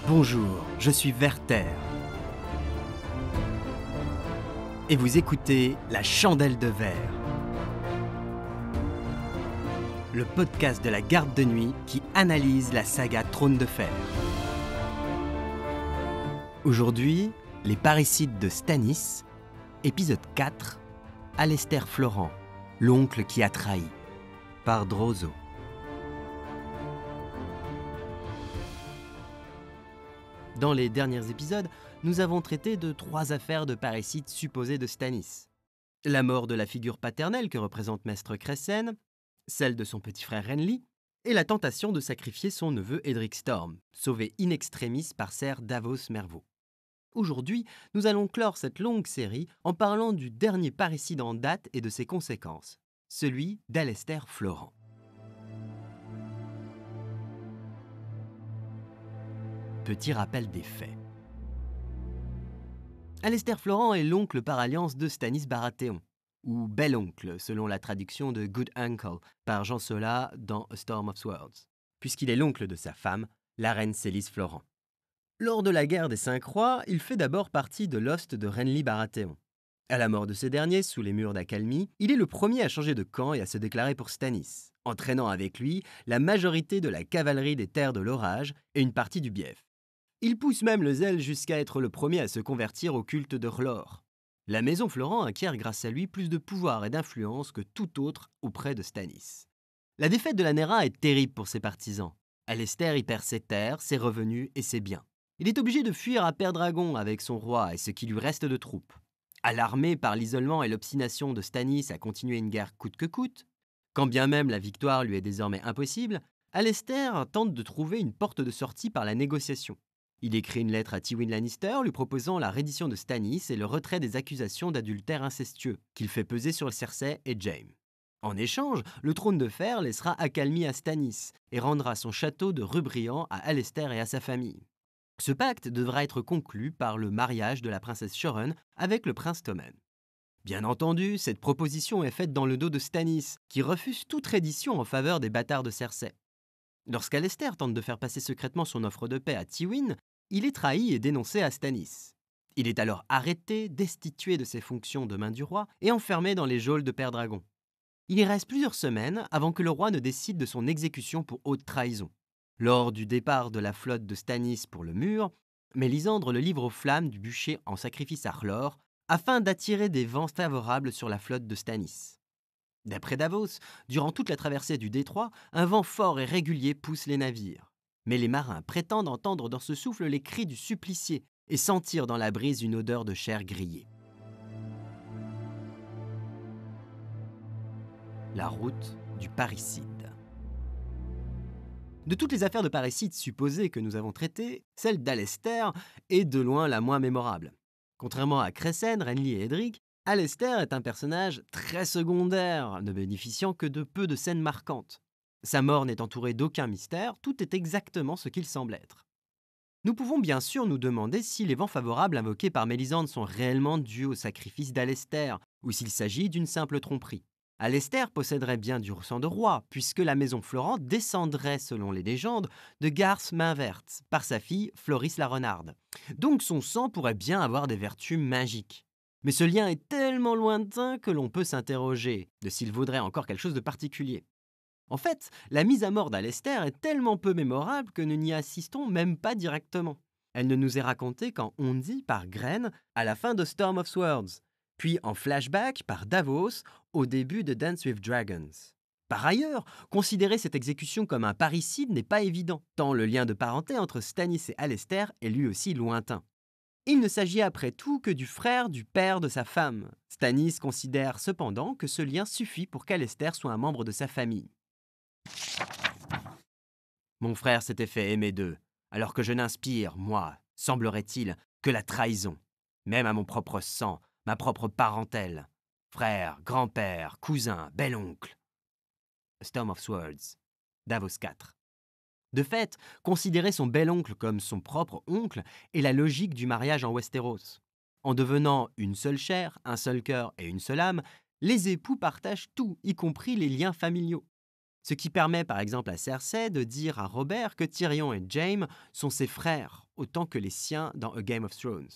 Bonjour, je suis Werther. Et vous écoutez La Chandelle de Verre, le podcast de la garde de nuit qui analyse la saga Trône de Fer. Aujourd'hui, les parricides de Stannis, épisode 4, Alester Florent, l'oncle qui a trahi, par Drozo. Dans les derniers épisodes, nous avons traité de 3 affaires de parricide supposées de Stannis. La mort de la figure paternelle que représente Maestre Cressen, celle de son petit frère Renly, et la tentation de sacrifier son neveu Edric Storm, sauvé in extremis par Ser Davos Mervo. Aujourd'hui, nous allons clore cette longue série en parlant du dernier parricide en date et de ses conséquences, celui d'Alester Florent. Petit rappel des faits. Alester Florent est l'oncle par alliance de Stannis Baratheon, ou Bel-oncle selon la traduction de Good Uncle par Jean Sola dans A Storm of Swords, puisqu'il est l'oncle de sa femme, la reine Célys Florent. Lors de la guerre des 5 rois, il fait d'abord partie de l'host de Renly Baratheon. À la mort de ce dernier, sous les murs d'Accalmie, il est le premier à changer de camp et à se déclarer pour Stannis, entraînant avec lui la majorité de la cavalerie des terres de l'orage et une partie du Bief. Il pousse même le zèle jusqu'à être le premier à se convertir au culte de R'hllor. La maison Florent acquiert grâce à lui plus de pouvoir et d'influence que tout autre auprès de Stannis. La défaite de la Nera est terrible pour ses partisans. Alester y perd ses terres, ses revenus et ses biens. Il est obligé de fuir à Pendragon avec son roi et ce qui lui reste de troupes. Alarmé par l'isolement et l'obstination de Stannis à continuer une guerre coûte que coûte, quand bien même la victoire lui est désormais impossible, Alester tente de trouver une porte de sortie par la négociation. Il écrit une lettre à Tywin Lannister lui proposant la reddition de Stannis et le retrait des accusations d'adultère incestueux qu'il fait peser sur Cersei et Jaime. En échange, le trône de fer laissera accalmie à Stannis et rendra son château de Rubrian à Alester et à sa famille. Ce pacte devra être conclu par le mariage de la princesse Shoren avec le prince Tommen. Bien entendu, cette proposition est faite dans le dos de Stannis, qui refuse toute reddition en faveur des bâtards de Cersei. Lorsqu'Alester tente de faire passer secrètement son offre de paix à Tywin, il est trahi et dénoncé à Stannis. Il est alors arrêté, destitué de ses fonctions de main du roi et enfermé dans les geôles de Pendragon. Il y reste plusieurs semaines avant que le roi ne décide de son exécution pour haute trahison. Lors du départ de la flotte de Stannis pour le mur, Mélisandre le livre aux flammes du bûcher en sacrifice à R'hllor afin d'attirer des vents favorables sur la flotte de Stannis. D'après Davos, durant toute la traversée du détroit, un vent fort et régulier pousse les navires. Mais les marins prétendent entendre dans ce souffle les cris du supplicié et sentir dans la brise une odeur de chair grillée. La route du parricide. De toutes les affaires de parricide supposées que nous avons traitées, celle d'Alester est de loin la moins mémorable. Contrairement à Cressen, Renly et Edric, Alester est un personnage très secondaire, ne bénéficiant que de peu de scènes marquantes. Sa mort n'est entourée d'aucun mystère, tout est exactement ce qu'il semble être. Nous pouvons bien sûr nous demander si les vents favorables invoqués par Mélisandre sont réellement dus au sacrifice d'Alester, ou s'il s'agit d'une simple tromperie. Alester posséderait bien du sang de roi, puisque la maison Florent descendrait, selon les légendes, de Garth Mainverte, par sa fille Floris la Renarde. Donc son sang pourrait bien avoir des vertus magiques. Mais ce lien est tellement lointain que l'on peut s'interroger de s'il vaudrait encore quelque chose de particulier. En fait, la mise à mort d'Alester est tellement peu mémorable que nous n'y assistons même pas directement. Elle ne nous est racontée qu'en on-dit par Grenn à la fin de Storm of Swords, puis en flashback par Davos au début de Dance with Dragons. Par ailleurs, considérer cette exécution comme un parricide n'est pas évident, tant le lien de parenté entre Stannis et Alester est lui aussi lointain. Il ne s'agit après tout que du frère du père de sa femme. Stannis considère cependant que ce lien suffit pour qu'Alester soit un membre de sa famille. Mon frère s'était fait aimer d'eux, alors que je n'inspire, moi, semblerait-il, que la trahison, même à mon propre sang, ma propre parentèle. Frère, grand-père, cousin, bel-oncle. Storm of Swords, Davos 4. De fait, considérer son bel-oncle comme son propre oncle est la logique du mariage en Westeros. En devenant une seule chair, un seul cœur et une seule âme, les époux partagent tout, y compris les liens familiaux. Ce qui permet par exemple à Cersei de dire à Robert que Tyrion et Jaime sont ses frères, autant que les siens dans A Game of Thrones.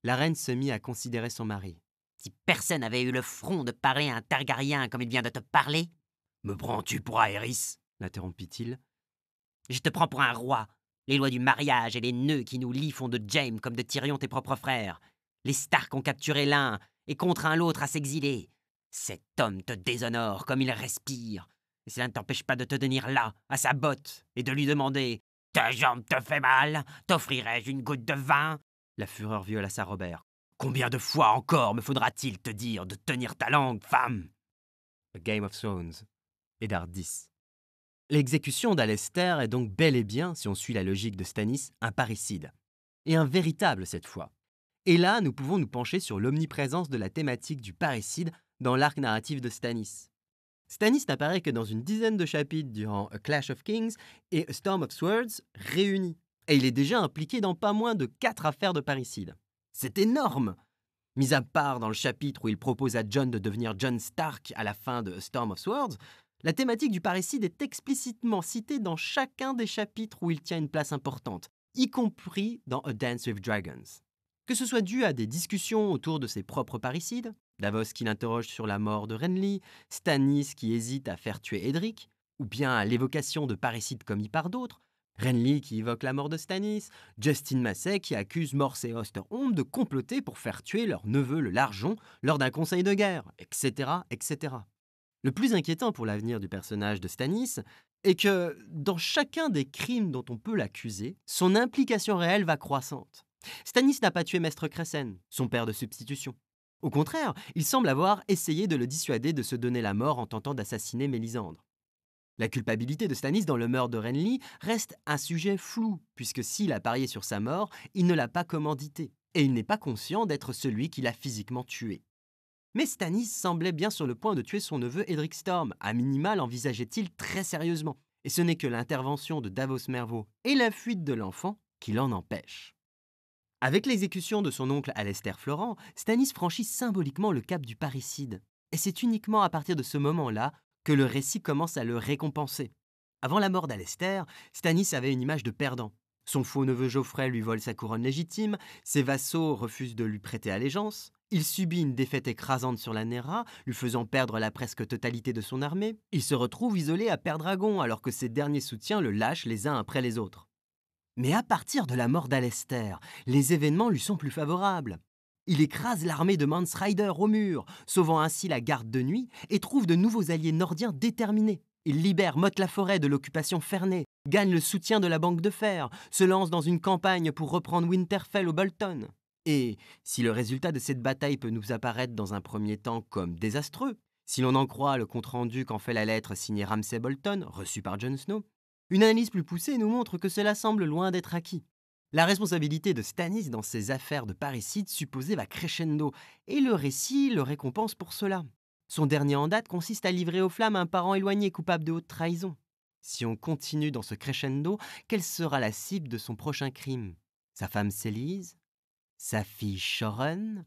La reine se mit à considérer son mari. Si personne n'avait eu le front de parler à un Targaryen comme il vient de te parler... Me prends-tu pour Aerys? L'interrompit-il. Je te prends pour un roi. Les lois du mariage et les nœuds qui nous lient font de Jaime comme de Tyrion tes propres frères. Les Stark ont capturé l'un et contraint l'autre à s'exiler. Cet homme te déshonore comme il respire. Et cela ne t'empêche pas de te tenir là, à sa botte, et de lui demander « Ta jambe te fait mal? T'offrirais-je une goutte de vin ?» La fureur violaça Robert. « Combien de fois encore me faudra-t-il te dire de tenir ta langue, femme ?» A Game of Thrones. Eddard 10. L'exécution d'Alester est donc bel et bien, si on suit la logique de Stannis, un parricide. Et un véritable cette fois. Et là, nous pouvons nous pencher sur l'omniprésence de la thématique du parricide dans l'arc narratif de Stannis. Stannis n'apparaît que dans une dizaine de chapitres durant A Clash of Kings et A Storm of Swords réunis. Et il est déjà impliqué dans pas moins de 4 affaires de parricide. C'est énorme! Mis à part dans le chapitre où il propose à Jon de devenir Jon Stark à la fin de A Storm of Swords, la thématique du parricide est explicitement citée dans chacun des chapitres où il tient une place importante, y compris dans A Dance with Dragons. Que ce soit dû à des discussions autour de ses propres parricides, Davos qui l'interroge sur la mort de Renly, Stannis qui hésite à faire tuer Edric, ou bien à l'évocation de parricides commis par d'autres, Renly qui évoque la mort de Stannis, Justin Massey qui accuse Morse et Osterholm de comploter pour faire tuer leur neveu le Largeon lors d'un conseil de guerre, etc., etc. Le plus inquiétant pour l'avenir du personnage de Stannis est que, dans chacun des crimes dont on peut l'accuser, son implication réelle va croissante. Stannis n'a pas tué Maestre Cressen, son père de substitution. Au contraire, il semble avoir essayé de le dissuader de se donner la mort en tentant d'assassiner Mélisandre. La culpabilité de Stannis dans le meurtre de Renly reste un sujet flou, puisque s'il a parié sur sa mort, il ne l'a pas commandité, et il n'est pas conscient d'être celui qui l'a physiquement tué. Mais Stannis semblait bien sur le point de tuer son neveu Edric Storm, à minima l'envisageait-il très sérieusement, et ce n'est que l'intervention de Davos Mervo et la fuite de l'enfant qui l'en empêchent. Avec l'exécution de son oncle Alester Florent, Stannis franchit symboliquement le cap du parricide, et c'est uniquement à partir de ce moment-là que le récit commence à le récompenser. Avant la mort d'Alester, Stannis avait une image de perdant. Son faux neveu Geoffrey lui vole sa couronne légitime, ses vassaux refusent de lui prêter allégeance, il subit une défaite écrasante sur la Nera, lui faisant perdre la presque totalité de son armée, il se retrouve isolé à Pendragon alors que ses derniers soutiens le lâchent les uns après les autres. Mais à partir de la mort d'Alester, les événements lui sont plus favorables. Il écrase l'armée de Mance Rider au mur, sauvant ainsi la garde de nuit, et trouve de nouveaux alliés nordiens déterminés. Il libère Motte la Forêt de l'occupation Ferney, gagne le soutien de la Banque de Fer, se lance dans une campagne pour reprendre Winterfell au Bolton. Et si le résultat de cette bataille peut nous apparaître dans un premier temps comme désastreux, si l'on en croit le compte-rendu qu'en fait la lettre signée Ramsay Bolton, reçue par Jon Snow, une analyse plus poussée nous montre que cela semble loin d'être acquis. La responsabilité de Stannis dans ces affaires de parricide supposées va crescendo, et le récit le récompense pour cela. Son dernier en date consiste à livrer aux flammes un parent éloigné coupable de haute trahison. Si on continue dans ce crescendo, quelle sera la cible de son prochain crime? Sa femme Célise? Sa fille Shoren?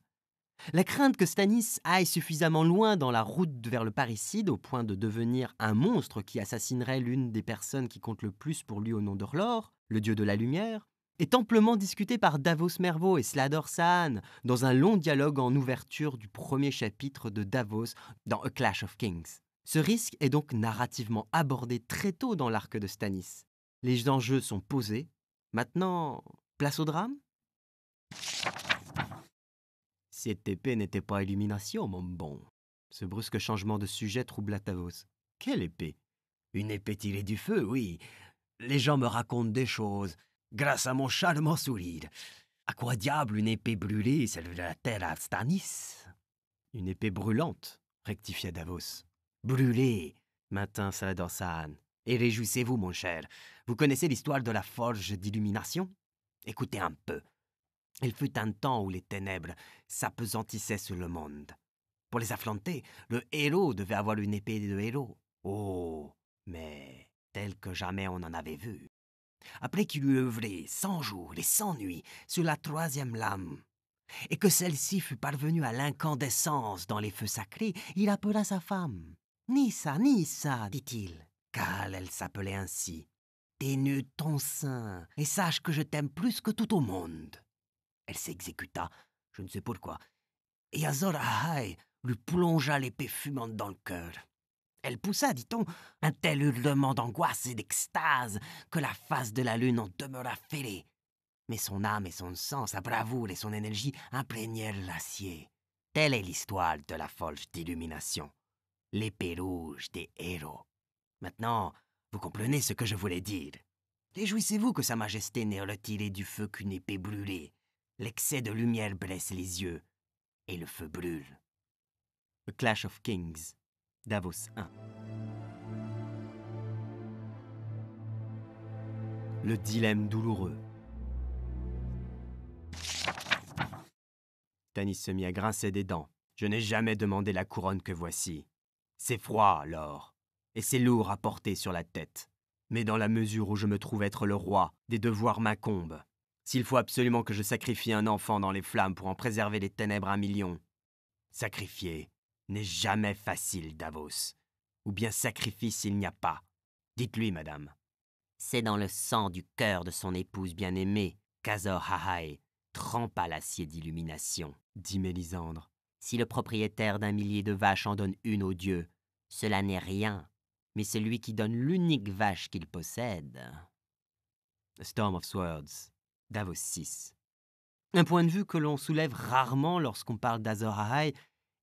La crainte que Stannis aille suffisamment loin dans la route vers le parricide au point de devenir un monstre qui assassinerait l'une des personnes qui comptent le plus pour lui au nom d'Orlor, le dieu de la lumière, est amplement discutée par Davos Mervo et Slador Saan dans un long dialogue en ouverture du premier chapitre de Davos dans A Clash of Kings. Ce risque est donc narrativement abordé très tôt dans l'arc de Stannis. Les enjeux sont posés. Maintenant, place au drame? Cette épée n'était pas Illumination, mon bon. Ce brusque changement de sujet troubla Davos. Quelle épée? Une épée tirée du feu, oui. Les gens me racontent des choses, grâce à mon charmant sourire. À quoi diable une épée brûlée, celle de la terre à Stannis? Une épée brûlante, rectifia Davos. Brûlée, maintint Salador Saan. Et réjouissez-vous, mon cher. Vous connaissez l'histoire de la forge d'Illumination? Écoutez un peu. Il fut un temps où les ténèbres s'appesantissaient sur le monde. Pour les affronter, le héros devait avoir une épée de héros. Oh, mais telle que jamais on en avait vu. Après qu'il eut œuvré 100 jours et 100 nuits sur la 3e lame, et que celle-ci fut parvenue à l'incandescence dans les feux sacrés, il appela sa femme. Nissa, Nissa, dit-il, car elle s'appelait ainsi. Dénude ton sein et sache que je t'aime plus que tout au monde. Elle s'exécuta, je ne sais pourquoi, et Azor Ahai lui plongea l'épée fumante dans le cœur. Elle poussa, dit-on, un tel hurlement d'angoisse et d'extase que la face de la lune en demeura fêlée. Mais son âme et son sang, sa bravoure et son énergie imprégnèrent l'acier. Telle est l'histoire de la forge d'illumination, l'épée rouge des héros. Maintenant, vous comprenez ce que je voulais dire. Réjouissez-vous que Sa Majesté n'ait retiré du feu qu'une épée brûlée. L'excès de lumière blesse les yeux, et le feu brûle. A Clash of Kings, Davos 1. Le dilemme douloureux. Stannis se mit à grincer des dents. Je n'ai jamais demandé la couronne que voici. C'est froid, alors, et c'est lourd à porter sur la tête. Mais dans la mesure où je me trouve être le roi, des devoirs m'incombent. S'il faut absolument que je sacrifie un enfant dans les flammes pour en préserver les ténèbres un million, sacrifier n'est jamais facile, Davos. Ou bien sacrifice il n'y a pas. Dites-lui, madame. C'est dans le sang du cœur de son épouse bien-aimée qu'Azor Ahai trempa l'acier d'illumination, dit Mélisandre. Si le propriétaire d'un millier de vaches en donne une au dieu, cela n'est rien, mais c'est lui qui donne l'unique vache qu'il possède. A Storm of Swords, Davos 6. Un point de vue que l'on soulève rarement lorsqu'on parle d'Azor Ahai,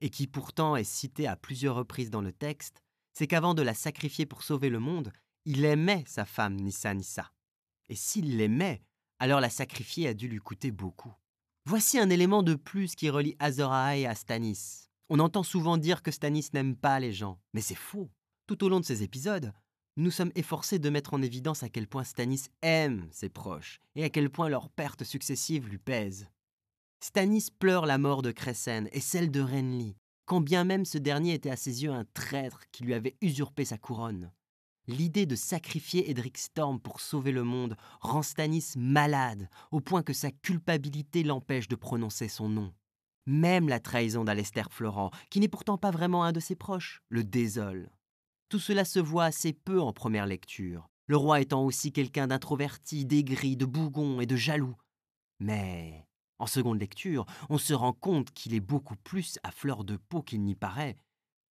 et qui pourtant est cité à plusieurs reprises dans le texte, c'est qu'avant de la sacrifier pour sauver le monde, il aimait sa femme Nissa Nissa. Et s'il l'aimait, alors la sacrifier a dû lui coûter beaucoup. Voici un élément de plus qui relie Azor Ahai à Stannis. On entend souvent dire que Stannis n'aime pas les gens, mais c'est faux. Tout au long de ces épisodes, nous sommes efforcés de mettre en évidence à quel point Stannis aime ses proches et à quel point leurs pertes successives lui pèsent. Stannis pleure la mort de Cressen et celle de Renly, quand bien même ce dernier était à ses yeux un traître qui lui avait usurpé sa couronne. L'idée de sacrifier Edric Storm pour sauver le monde rend Stannis malade, au point que sa culpabilité l'empêche de prononcer son nom. Même la trahison d'Alester Florent, qui n'est pourtant pas vraiment un de ses proches, le désole. Tout cela se voit assez peu en première lecture, le roi étant aussi quelqu'un d'introverti, d'aigri, de bougon et de jaloux. Mais en seconde lecture, on se rend compte qu'il est beaucoup plus à fleur de peau qu'il n'y paraît.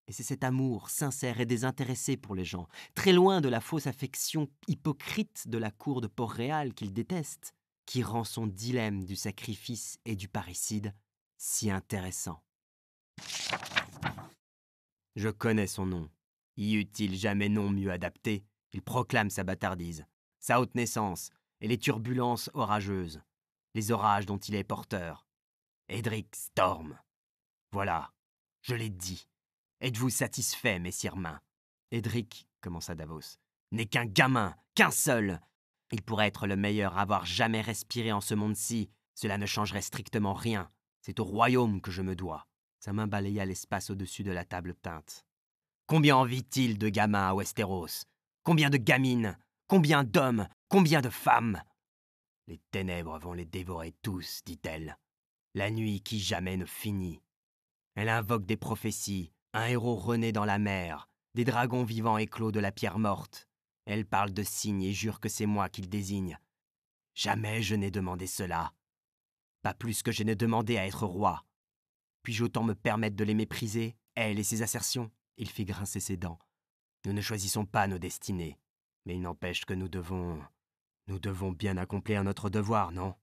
Et c'est cet amour sincère et désintéressé pour les gens, très loin de la fausse affection hypocrite de la cour de Port-Réal qu'il déteste, qui rend son dilemme du sacrifice et du parricide si intéressant. Je connais son nom. Y eut-il jamais nom mieux adapté? Il proclame sa bâtardise, sa haute naissance et les turbulences orageuses, les orages dont il est porteur. Edric Storm. Voilà, je l'ai dit. Êtes-vous satisfait, messire Main? Edric, commença Davos, n'est qu'un gamin, qu'un seul. Il pourrait être le meilleur à avoir jamais respiré en ce monde-ci. Cela ne changerait strictement rien. C'est au royaume que je me dois. Sa main balaya l'espace au-dessus de la table teinte. Combien en vit-il de gamins à Westeros? Combien de gamines? Combien d'hommes? Combien de femmes? Les ténèbres vont les dévorer tous, dit-elle. La nuit qui jamais ne finit. Elle invoque des prophéties, un héros rené dans la mer, des dragons vivants éclos de la pierre morte. Elle parle de signes et jure que c'est moi qu'il désigne. Jamais je n'ai demandé cela. Pas plus que je n'ai demandé à être roi. Puis-je autant me permettre de les mépriser, elle et ses assertions? Il fit grincer ses dents. Nous ne choisissons pas nos destinées, mais il n'empêche que nous devons bien accomplir notre devoir, non?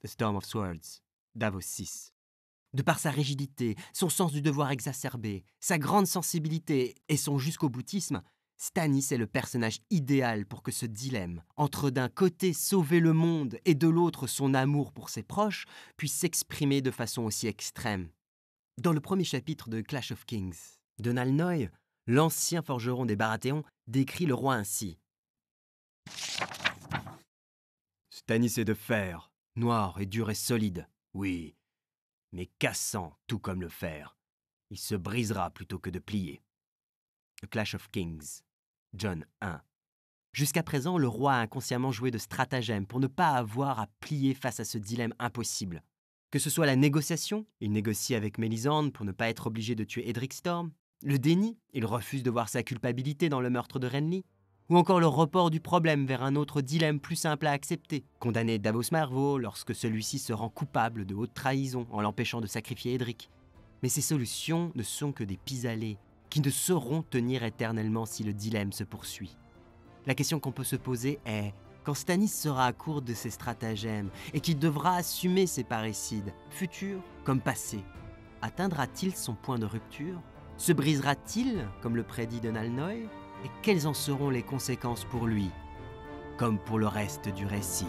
The Storm of Swords, Davos 6. De par sa rigidité, son sens du devoir exacerbé, sa grande sensibilité et son jusqu'au-boutisme, Stannis est le personnage idéal pour que ce dilemme, entre d'un côté sauver le monde et de l'autre son amour pour ses proches, puisse s'exprimer de façon aussi extrême. Dans le premier chapitre de Clash of Kings, Donal Noy, l'ancien forgeron des Baratheons, décrit le roi ainsi. Stannis est de fer, noir et dur et solide, oui, mais cassant tout comme le fer. Il se brisera plutôt que de plier. The Clash of Kings, Jon 1. Jusqu'à présent, le roi a inconsciemment joué de stratagèmes pour ne pas avoir à plier face à ce dilemme impossible. Que ce soit la négociation, il négocie avec Mélisandre pour ne pas être obligé de tuer Edric Storm. Le déni, il refuse de voir sa culpabilité dans le meurtre de Renly. ou encore le report du problème vers un autre dilemme plus simple à accepter, condamner Davos Mervo lorsque celui-ci se rend coupable de haute trahison en l'empêchant de sacrifier Edric. Mais ces solutions ne sont que des pis-aller, qui ne sauront tenir éternellement si le dilemme se poursuit. La question qu'on peut se poser est, quand Stannis sera à court de ses stratagèmes et qu'il devra assumer ses parricides, futur comme passé, atteindra-t-il son point de rupture? Se brisera-t-il, comme le prédit Donal Noy? Et quelles en seront les conséquences pour lui, comme pour le reste du récit?